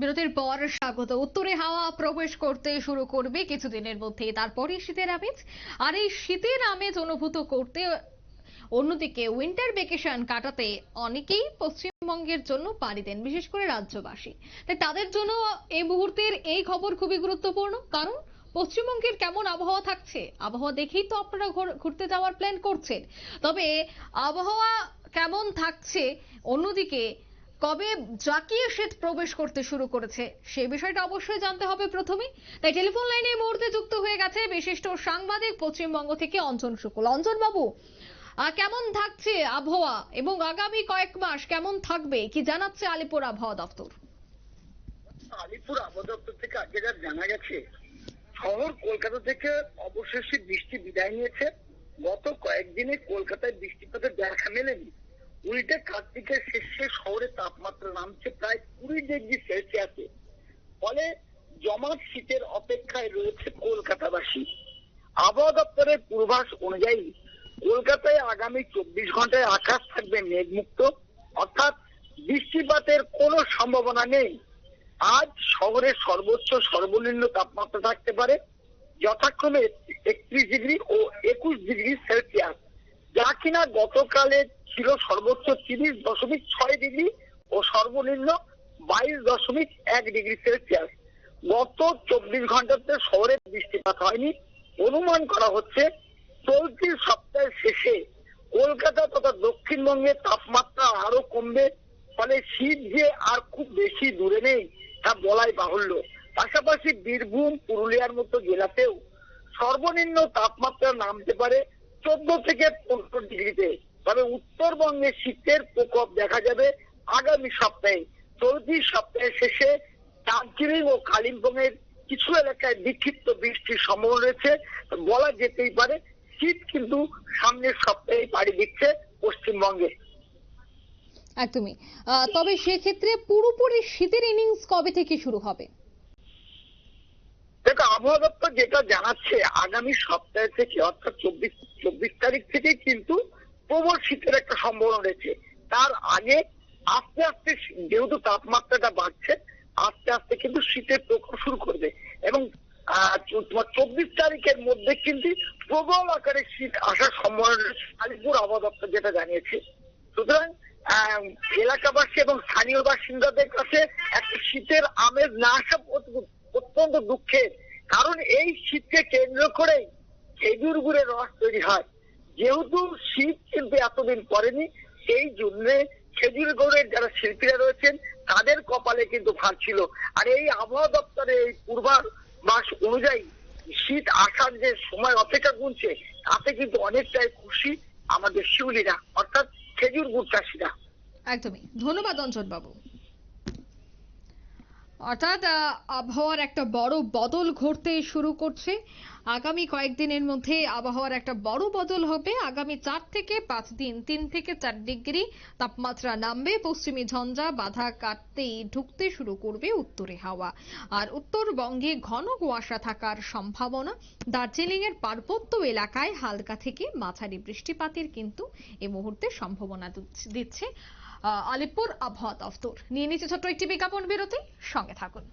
বিরতির পর স্বাগত। উত্তরে হাওয়া প্রবেশ করতে শুরু করবে কিছুদিনের মধ্যেই, তারপরে শীতের আমেজ। আর এই শীতের আমেজ অনুভূত করতে অন্যদিকে উইন্টার ভ্যাকেশন কাটাতে অনেকেই পশ্চিমবঙ্গের জন্য পাড়ি দেন, বিশেষ করে রাজ্যবাসী। তাই তাদের জন্য এই মুহূর্তের এই খবর খুবই গুরুত্বপূর্ণ, কারণ পশ্চিমবঙ্গের কেমন আবহাওয়া থাকছে, আবহাওয়া দেখেই তো আপনারা ঘুরতে যাওয়ার প্ল্যান করছেন। তবে আবহাওয়া কেমন থাকছে, অন্যদিকে কবে জাকিয়ে শীত প্রবেশ করতে শুরু করেছে সেই বিষয়টা অবশ্যই জানতে হবে প্রথমে। তাই টেলিফোন লাইনে এই মুহূর্তে যুক্ত হয়ে গেছে বিশিষ্ট সাংবাদিক পশ্চিমবঙ্গ থেকে অঞ্জন শুক্ল। অঞ্জন বাবু, কেমন থাকছে আবহাওয়া এবং আগামী কয়েক মাস কেমন থাকবে কি জানাচ্ছে আলিপুর আবহাওয়া দপ্তর? আলিপুর আবহাওয়া দপ্তর থেকে আজকে যা জানা গেছে, শহর কলকাতা থেকে অবশেষে বৃষ্টি বিদায় নিয়েছে। গত কয়েকদিনে কলকাতায় বৃষ্টিপাতের দেখা মেলেনি। উল্টে কার্তিকের শেষে শহরে তাপমাত্রা নামছে প্রায় 20 ডিগ্রি সেলসিয়াসে। ফলে জমাট শীতের অপেক্ষায় রয়েছে কলকাতাবাসী। আবহাওয়া দপ্তরের পূর্বাভাস অনুযায়ী কলকাতায় আগামী 24 ঘন্টায় আকাশ থাকবে মেঘমুক্ত, অর্থাৎ বৃষ্টিপাতের কোনো সম্ভাবনা নেই। আজ শহরের সর্বোচ্চ সর্বনিম্ন তাপমাত্রা থাকতে পারে যথাক্রমে 31 ডিগ্রি ও 21 ডিগ্রি সেলসিয়াস, যা কিনা গতকালে ছিল সর্বোচ্চ 30.6 ডিগ্রি ও সর্বনিম্ন 22.1 ডিগ্রি সেলসিয়াস। গত 24 ঘন্টাতে শহরে বৃষ্টিপাত হয়নি। অনুমান করা হচ্ছে চলতি সপ্তাহের শেষে কলকাতা তথা দক্ষিণবঙ্গের তাপমাত্রা আরো কমবে। ফলে শীত যে আর খুব বেশি দূরে নেই তা বলাই বাহুল্য। পাশাপাশি বীরভূম, পুরুলিয়ার মতো জেলাতেও সর্বনিম্ন তাপমাত্রা নামতে পারে 14 থেকে 15 ডিগ্রিতে। তবে উত্তরবঙ্গে শীতের প্রকোপ দেখা যাবে আগামী সপ্তাহে। চলতি সপ্তাহের শেষে দার্জিলিং ও কালিম্পংয়ের কিছু এলাকায় বিক্ষিপ্ত বৃষ্টির সম্ভাবনা রয়েছে। বলা যেতেই পারে শীত কিন্তু সামনের সপ্তাহে পাড়ি দিচ্ছে পশ্চিমবঙ্গে। একদমই। তবে সেক্ষেত্রে পুরোপুরি শীতের ইনিংস কবে থেকে শুরু হবে? দেখো, আবহাওয়া দপ্তর যেটা জানাচ্ছে আগামী সপ্তাহ থেকে অর্থাৎ 24 তারিখ থেকে কিন্তু প্রবল শীতের একটা সম্ভাবনা রয়েছে। তার আগে আস্তে আস্তে যেহেতু তাপমাত্রাটা বাড়ছে, আস্তে আস্তে কিন্তু শীতের প্রকোপ শুরু করবে এবং তোমার 24 তারিখের মধ্যে কিন্তু প্রবল আকারে শীত আসার সম্ভাবনা রয়েছে আলিপুর আবহাওয়া দপ্তর যেটা জানিয়েছে। সুতরাং এলাকাবাসী এবং স্থানীয় বাসিন্দাদের কাছে একটা শীতের আমেজ না আসা অত্যন্ত দুঃখের। কারণ এই শীতকে কেন্দ্র করেই খেজুর গুড়ের রস তৈরি হয়। যেহেতু শীত কিন্তু এতদিন পড়েনি, সেই জন্য খেজুর গুড়ের যারা শিল্পীরা রয়েছেন তাদের কপালে কিন্তু ভার ছিল। আর এই আবহাওয়া দপ্তরের এই পূর্বাভাস অনুযায়ী শীত আসার যে সময় অপেক্ষা গুনছে, তাতে কিন্তু অনেকটাই খুশি আমাদের শিউলিরা, অর্থাৎ খেজুর গুড় চাষিরা। একদমই, ধন্যবাদ অঞ্জন বাবু। অর্থাৎ আবহাওয়ার একটা বড় বদল ঘটতে শুরু করছে। আগামী কয়েকদিনের মধ্যে আবহাওয়ার একটা বড় বদল হবে। আগামী 4 থেকে 5 দিন 3 থেকে 4 ডিগ্রি তাপমাত্রা নামবে। পশ্চিমী ঝঞ্ঝা বাধা কাটতেই ঢুকতে শুরু করবে উত্তরে হাওয়া। আর উত্তরবঙ্গে ঘন কুয়াশা থাকার সম্ভাবনা। দার্জিলিং এর পার্বত্য এলাকায় হালকা থেকে মাঝারি বৃষ্টিপাতের কিন্তু এই মুহূর্তে সম্ভাবনা দিচ্ছে আলিপুর আবহাওয়া দফতর। নিয়ে নিচ্ছে ছোট্ট একটি বিজ্ঞাপন বিরতি, সঙ্গে থাকুন।